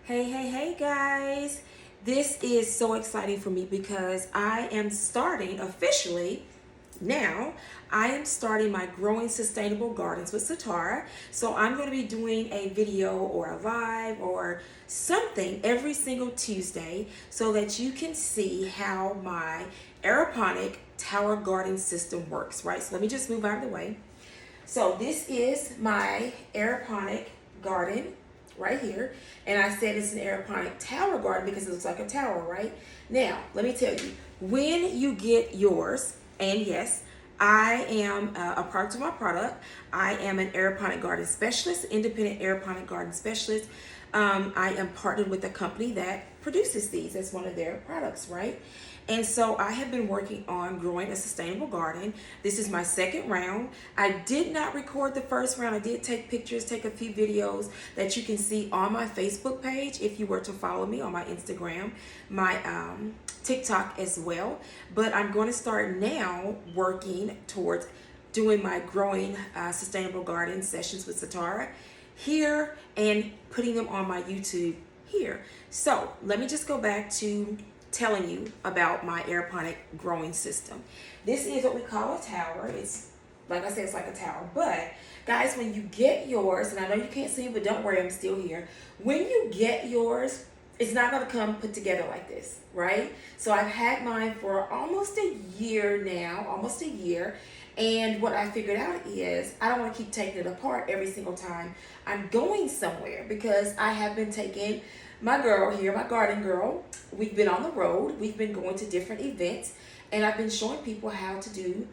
Hey guys. This is so exciting for me because I am starting officially now. I am starting my Growing Sustainable Gardens with Satara. So I'm going to be doing a video or a live or something every single Tuesday so that you can see how my aeroponic tower garden system works, right? So let me just move out of the way. So this is my aeroponic garden right here. And I said it's an aeroponic tower garden because it looks like a tower, right? Now, let me tell you, when you get yours, and yes, I am a part of my product. I am an aeroponic garden specialist, independent aeroponic garden specialist. I am partnered with a company that produces these as one of their products, right? And so I have been working on growing a sustainable garden. This is my second round. I did not record the first round. I did take pictures, take a few videos that you can see on my Facebook page if you were to follow me, on my Instagram, my TikTok as well. But I'm going to start now working towards doing my growing sustainable garden sessions with Satara here and putting them on my YouTube here. So let me just go back to telling you about my aeroponic growing system. This is what we call a tower. It's like I said, it's like a tower. But guys, when you get yours, and I know you can't see, but don't worry, I'm still here. When you get yours, it's not going to come put together like this, right? So I've had mine for almost a year now, almost a year. And what I figured out is I don't want to keep taking it apart every single time I'm going somewhere, because I have been taking my girl here, my garden girl. We've been on the road. We've been going to different events, and I've been showing people how to do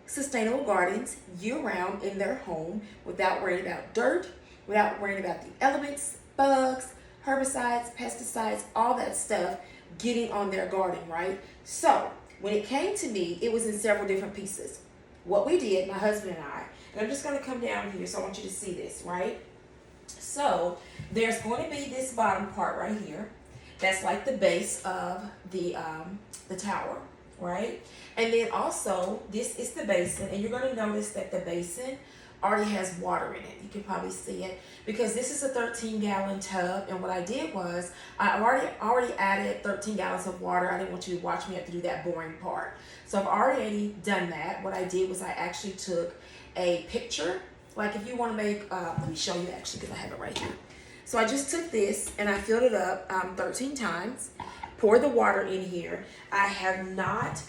sustainable gardens year-round in their home without worrying about dirt, without worrying about the elements, bugs, herbicides, pesticides, all that stuff getting on their garden, right? So when it came to me, it was in several different pieces. What we did, my husband and I'm just going to come down here so I want you to see this, right? So there's going to be this bottom part right here. That's like the base of the tower, right? And then also this is the basin, and you're going to notice that the basin already has water in it. You can probably see it because this is a 13-gallon tub, and what I did was I already added 13 gallons of water. I didn't want you to watch me have to do that boring part. So I've already done that. What I did was I actually took a picture. Like if you want to make, let me show you actually because I have it right here. So I just took this and I filled it up 13 times, poured the water in here. I have not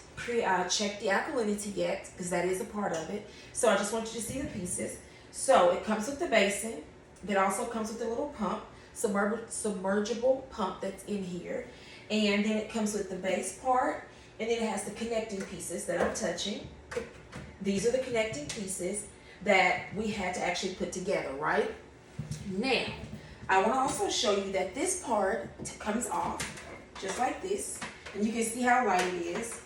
checked the alkalinity yet because that is a part of it. So I just want you to see the pieces. So it comes with the basin. That also comes with a little pump, submergible pump that's in here. And then it comes with the base part, and then it has the connecting pieces that I'm touching. These are the connecting pieces that we had to actually put together, right? Now, I want to also show you that this part comes off just like this, and you can see how light it is,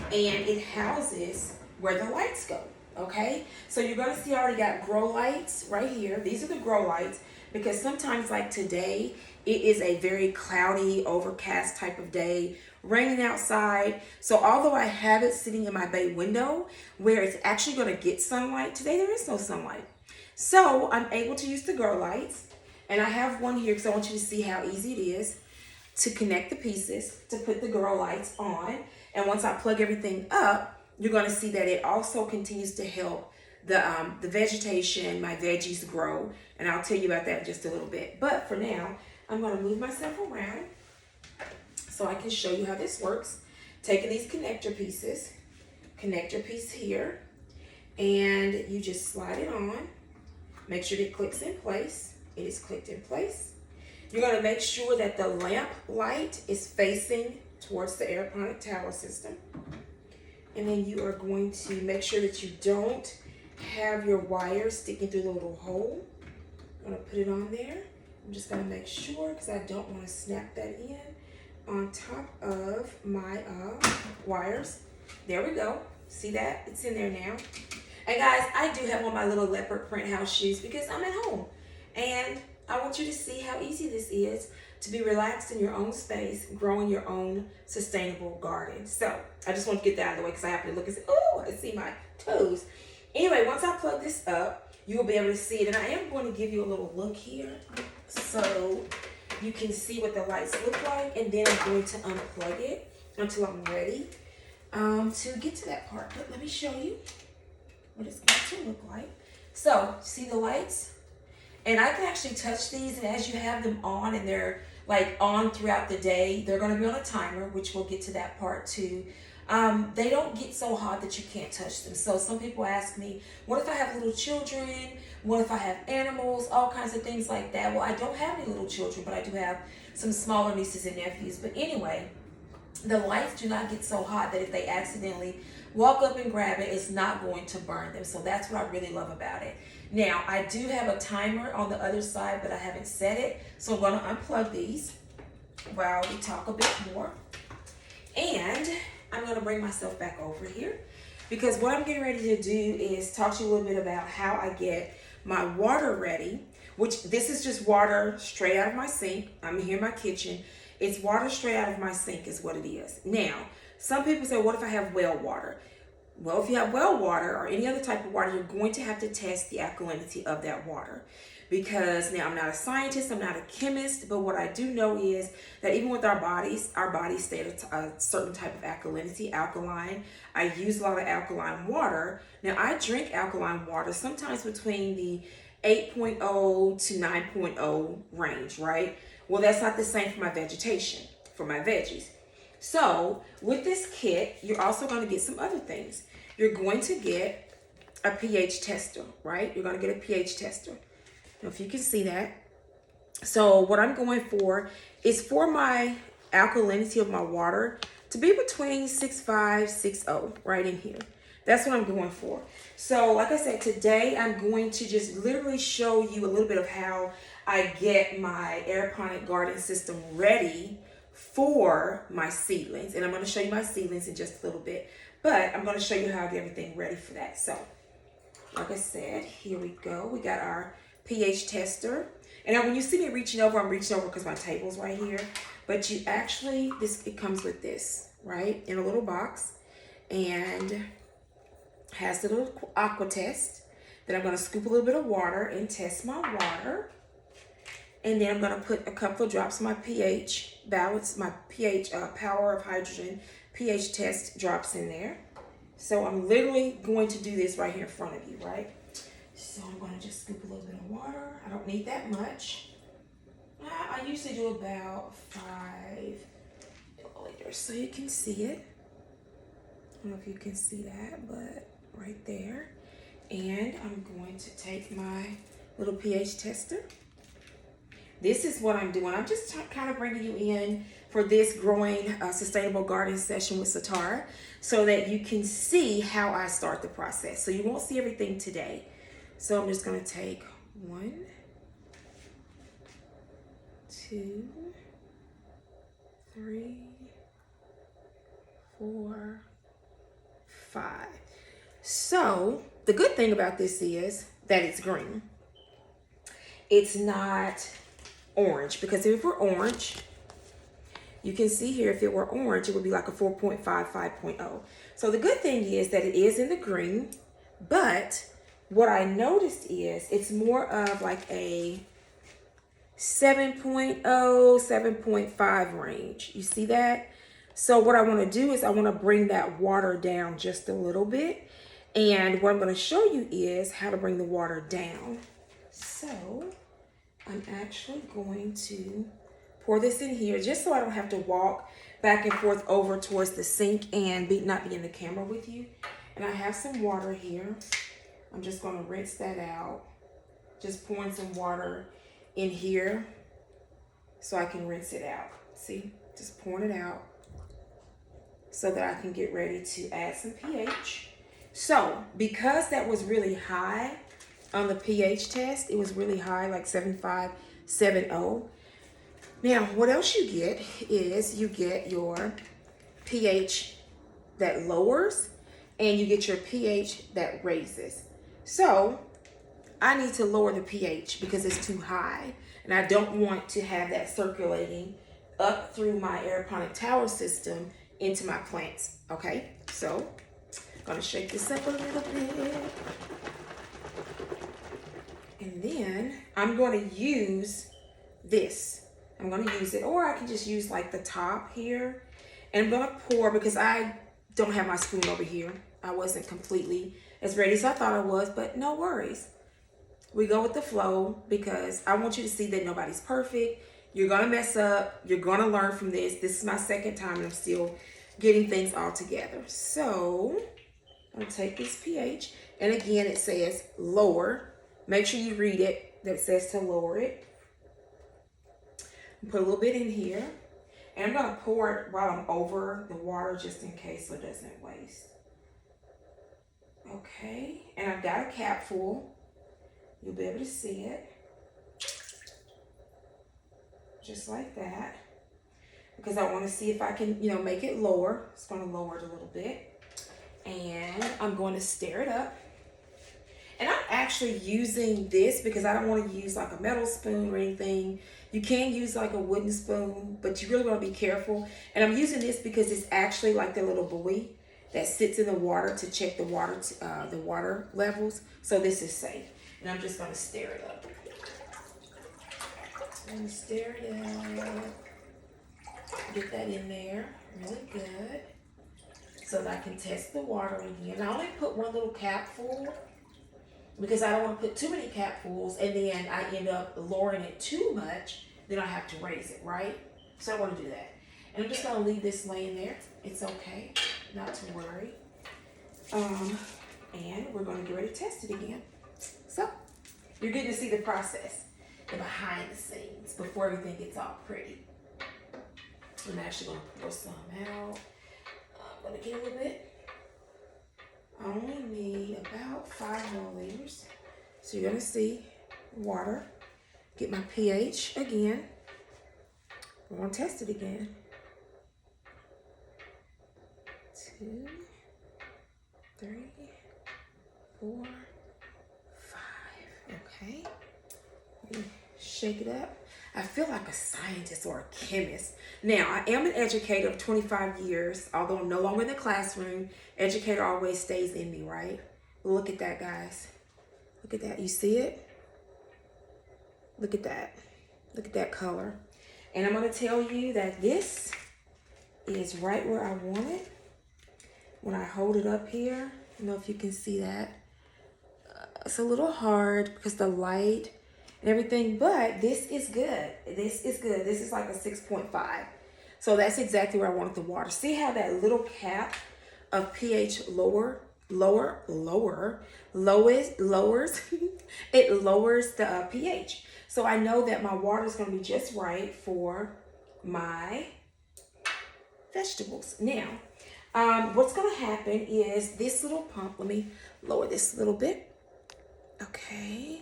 and it houses where the lights go, okay? So you're going to see I already got grow lights right here. These are the grow lights because sometimes, like today, it is a very cloudy, overcast type of day, raining outside. So although I have it sitting in my bay window where it's actually going to get sunlight, today there is no sunlight. So I'm able to use the grow lights, and I have one here because I want you to see how easy it is to connect the pieces to put the grow lights on. And once I plug everything up, you're going to see that it also continues to help the vegetation, my veggies grow. And I'll tell you about that in just a little bit. But for now, I'm going to move myself around so I can show you how this works. Taking these connector pieces, connect your piece here, and you just slide it on. Make sure it clicks in place. It is clicked in place. You're going to make sure that the lamp light is facing towards the aeroponic tower system. And then you are going to make sure that you don't have your wire sticking through the little hole. I'm going to put it on there. I'm just going to make sure because I don't want to snap that in on top of my wires. There we go. See that? It's in there now. And guys, I do have on my little leopard print house shoes because I'm at home. And I want you to see how easy this is to be relaxed in your own space, growing your own sustainable garden. So I just want to get that out of the way because I have to look and say, oh, I see my toes. Anyway, once I plug this up, you will be able to see it. And I am going to give you a little look here. So you can see what the lights look like, and then I'm going to unplug it until I'm ready to get to that part. But let me show you what it's going to look like. So, see the lights? And I can actually touch these, and as you have them on and they're like on throughout the day, they're going to be on a timer, which we'll get to that part too. They don't get so hot that you can't touch them. So some people ask me, what if I have little children? What if I have animals? All kinds of things like that. Well, I don't have any little children, but I do have some smaller nieces and nephews. But anyway, the lights do not get so hot that if they accidentally walk up and grab it, it's not going to burn them. So that's what I really love about it. Now, I do have a timer on the other side, but I haven't set it. So I'm going to unplug these while we talk a bit more. And I'm going to bring myself back over here because what I'm getting ready to do is talk to you a little bit about how I get my water ready, which this is just water straight out of my sink. I'm here in my kitchen. It's water straight out of my sink is what it is. Now, some people say, what if I have well water? Well, if you have well water or any other type of water, you're going to have to test the alkalinity of that water. Because now I'm not a scientist, I'm not a chemist, but what I do know is that even with our bodies stay at a certain type of alkalinity, alkaline. I use a lot of alkaline water. Now I drink alkaline water sometimes between the 8.0 to 9.0 range, right? Well, that's not the same for my vegetation, for my veggies. So with this kit, you're also going to get some other things. You're going to get a pH tester, right? You're going to get a pH tester. Now, if you can see that. So what I'm going for is for my alkalinity of my water to be between 6.5, 6.0, right in here. That's what I'm going for. So like I said, today I'm going to just literally show you a little bit of how I get my aeroponic garden system ready for my seedlings. And I'm going to show you my seedlings in just a little bit. But I'm going to show you how I get everything ready for that. So like I said, here we go. We got our pH tester. And now when you see me reaching over, I'm reaching over because my table's right here. But you actually, it comes with this, right? In a little box. And has the little aqua test. Then I'm going to scoop a little bit of water and test my water. And then I'm going to put a couple of drops of my pH balance, my pH power of hydrogen pH test drops in there. So I'm literally going to do this right here in front of you, right? So I'm going to just scoop a little bit of water. I don't need that much. I usually do about 5 milliliters so you can see it. I don't know if you can see that, but right there. And I'm going to take my little pH tester. This is what I'm doing. I'm just kind of bringing you in for this growing sustainable garden session with Satara so that you can see how I start the process. So you won't see everything today. So I'm just going to take 1, 2, 3, 4, 5. So the good thing about this is that it's green. It's not orange, because if it were orange, you can see here, if it were orange, it would be like a 4.5, 5.0. So the good thing is that it is in the green, but what I noticed is it's more of like a 7.0, 7.5 range. You see that? So what I want to do is I want to bring that water down just a little bit. And what I'm going to show you is how to bring the water down. So I'm actually going to pour this in here just so I don't have to walk back and forth over towards the sink and not be in the camera with you. And I have some water here. I'm just going to rinse that out. Just pouring some water in here so I can rinse it out. See, just pouring it out so that I can get ready to add some pH. So because that was really high on the pH test, it was really high, like 7.5, 7.0. Now, what else you get is you get your pH that lowers and you get your pH that raises. So I need to lower the pH because it's too high, and I don't want to have that circulating up through my aeroponic tower system into my plants. Okay, so I'm gonna shake this up a little bit. And then I'm going to use this. I'm gonna use it, or I can just use like the top here. And I'm gonna pour, because I don't have my spoon over here. I wasn't completely as ready as I thought I was, but no worries. We go with the flow because I want you to see that nobody's perfect. You're gonna mess up. You're gonna learn from this. This is my second time and I'm still getting things all together. So I'm gonna take this pH, and again, it says lower. Make sure you read it, that it says to lower it. Put a little bit in here, and I'm gonna pour it while I'm over the water just in case so it doesn't waste. Okay, and I've got a cap full. You'll be able to see it. Just like that. Because I want to see if I can, make it lower. It's going to lower it a little bit. And I'm going to stir it up. And I'm actually using this because I don't want to use like a metal spoon or anything. You can use like a wooden spoon, but you really want to be careful. And I'm using this because it's actually like the little buoy that sits in the water to check the water levels. So this is safe. And I'm just going to stir it up. I'm going to stir it up. Get that in there really good so that I can test the water again. I only put one little capful because I don't want to put too many capfuls and then I end up lowering it too much. Then I have to raise it, right? So I don't want to do that. And I'm just going to leave this laying there. It's okay. Not to worry. And we're going to get ready to test it again. So, you're getting to see the process, the behind the scenes, before everything gets all pretty. I'm actually going to pour some out. I'm going to get a little bit. I only need about 5 milliliters. So you're going to see water. Get my pH again. I'm going to test it again. 2, 3, 4, 5. Okay. Shake it up. I feel like a scientist or a chemist. Now, I am an educator of 25 years, although I'm no longer in the classroom. Educator always stays in me, right? Look at that, guys. Look at that. You see it? Look at that. Look at that color. And I'm going to tell you that this is right where I want it. When I hold it up here, I don't know if you can see that. It's a little hard because the light and everything, but this is good. This is good. This is like a 6.5. So that's exactly where I wanted the water. See how that little cap of pH lowers, it lowers the pH. So I know that my water is going to be just right for my vegetables. Now, what's going to happen is this little pump, let me lower this a little bit. Okay.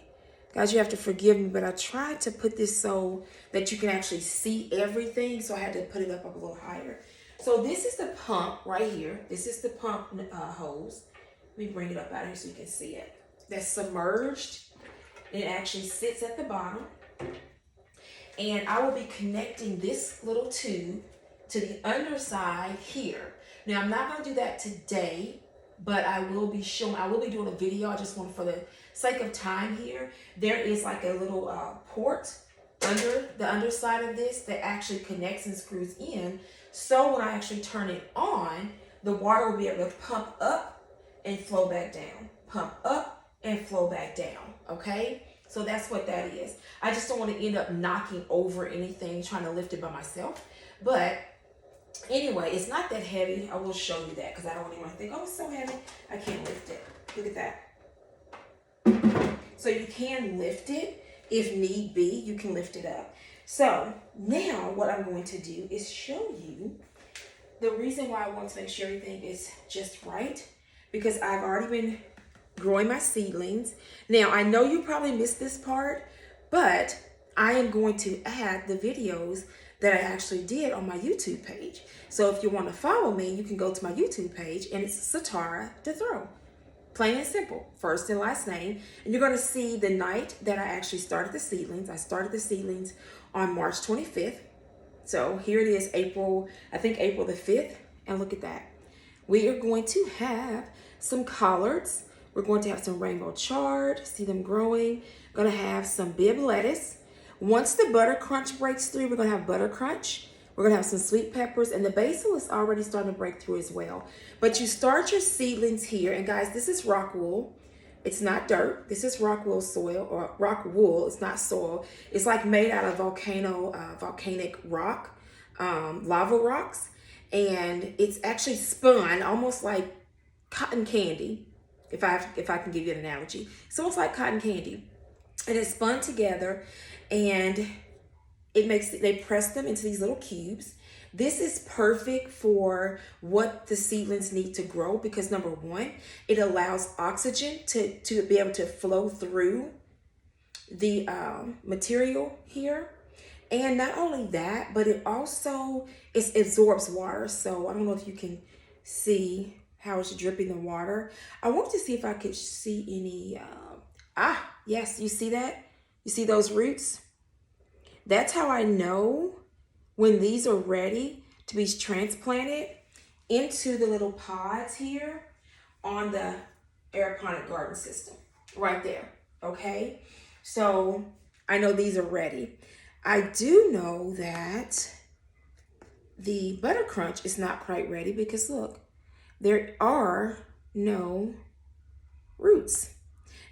Guys, you have to forgive me, but I tried to put this so that you can actually see everything. So I had to put it up a little higher. So this is the pump right here. This is the pump hose. Let me bring it up out here so you can see it. That's submerged. It actually sits at the bottom. And I will be connecting this little tube to the underside here. Now, I'm not going to do that today, but I will be doing a video. I just want, for the sake of time here, there is like a little port under the underside of this that actually connects and screws in. So when I actually turn it on, the water will be able to pump up and flow back down. Pump up and flow back down, okay? So that's what that is. I just don't want to end up knocking over anything, trying to lift it by myself. But anyway, it's not that heavy. I will show you that because I don't even want to think, oh, it's so heavy. I can't lift it. Look at that. So you can lift it if need be. You can lift it up. So now what I'm going to do is show you the reason why I want to make sure everything is just right, because I've already been growing my seedlings. Now, I know you probably missed this part, but I am going to add the videos that I actually did on my YouTube page. So if you want to follow me, you can go to my YouTube page, and it's Satara DeThrow. Plain and simple, first and last name. And you're going to see the night that I actually started the seedlings. I started the seedlings on March 25th. So here it is, April the 5th. And look at that. We are going to have some collards. We're going to have some rainbow chard. See them growing. Going to have some Bib lettuce. Once the butter crunch breaks through, we're gonna have butter crunch. We're gonna have some sweet peppers, and the basil is already starting to break through as well. But you start your seedlings here, and guys, this is rock wool. It's not dirt. This is rock wool soil, or rock wool. It's not soil. It's like made out of volcanic rock, lava rocks, and it's actually spun almost like cotton candy. If I can give you an analogy, it's almost like cotton candy, and it's spun together, and they press them into these little cubes. This is perfect for what the seedlings need to grow because number one, it allows oxygen to be able to flow through the material here. And not only that, but it absorbs water. So I don't know if you can see how it's dripping the water. I wanted to see if I could see any, yes, you see that? You see those roots? That's how I know when these are ready to be transplanted into the little pods here on the aeroponic garden system right there, okay? So I know these are ready. I do know that the butter crunch is not quite ready because look, there are no roots.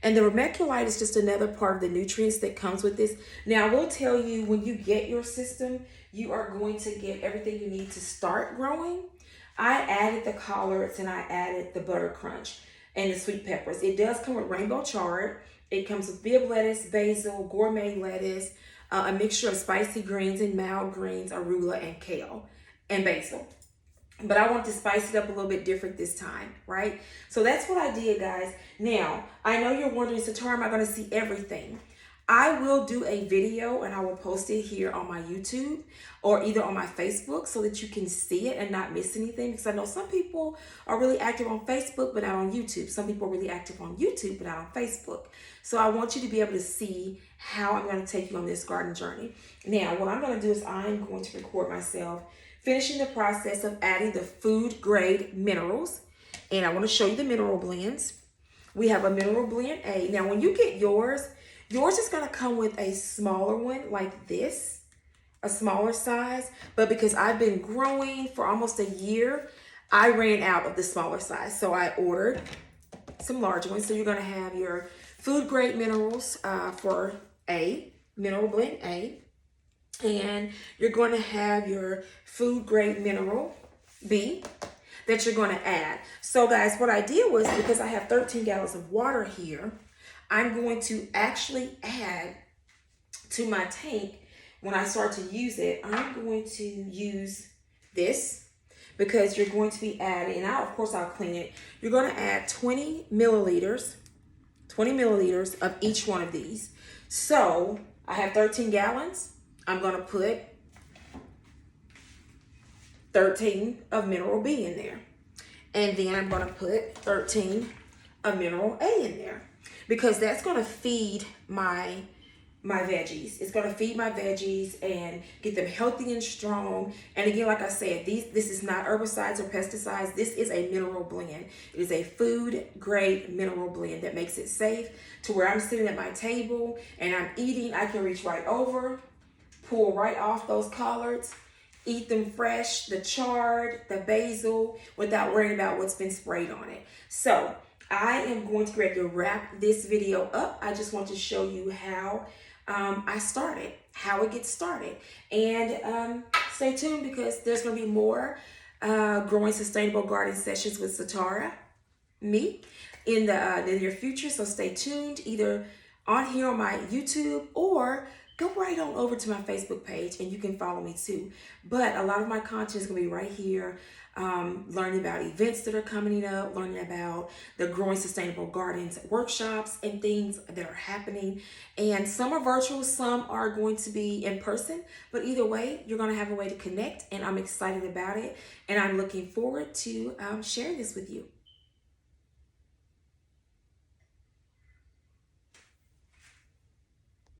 And the vermiculite is just another part of the nutrients that comes with this. Now, I will tell you, when you get your system, you are going to get everything you need to start growing. I added the collards and I added the butter crunch and the sweet peppers. It does come with rainbow chard. It comes with Bibb lettuce, basil, gourmet lettuce, a mixture of spicy greens and mild greens, arugula, and kale, and basil. But I want to spice it up a little bit different this time, right? So that's what I did, guys. Now, I know you're wondering, Satara, am I going to see everything? I will do a video and I will post it here on my YouTube or either on my Facebook so that you can see it and not miss anything. Because I know some people are really active on Facebook, but not on YouTube. Some people are really active on YouTube, but not on Facebook. So I want you to be able to see how I'm going to take you on this garden journey. Now, what I'm going to do is I'm going to record myself finishing the process of adding the food grade minerals. And I want to show you the mineral blends. We have a mineral blend A. Now, when you get yours is going to come with a smaller one like this, a smaller size. But because I've been growing for almost a year, I ran out of the smaller size. So I ordered some larger ones. So you're going to have your food grade minerals for A, mineral blend A. And you're going to have your food grade mineral B that you're going to add. So guys, what I did was, because I have 13 gallons of water here, I'm going to actually add to my tank. When I start to use it, I'm going to use this because you're going to be adding, and of course I'll clean it. You're going to add 20 milliliters of each one of these. So I have 13 gallons. I'm going to put 13 of mineral B in there. And then I'm going to put 13 of mineral A in there because that's going to feed my veggies. It's going to feed my veggies and get them healthy and strong. And again, like I said, this is not herbicides or pesticides. This is a mineral blend. It is a food grade mineral blend that makes it safe to where I'm sitting at my table and I'm eating. I can reach right over, pull right off those collards, eat them fresh, the chard, the basil, without worrying about what's been sprayed on it. So I am going to get ready to wrap this video up. I just want to show you how I started, how it gets started. And stay tuned because there's going to be more growing sustainable garden sessions with Satara, me, in the near future. So stay tuned either on here on my YouTube or go right on over to my Facebook page and you can follow me too. But a lot of my content is going to be right here, learning about events that are coming up, learning about the Growing Sustainable Gardens workshops and things that are happening. And some are virtual, some are going to be in person. But either way, you're going to have a way to connect and I'm excited about it. And I'm looking forward to sharing this with you.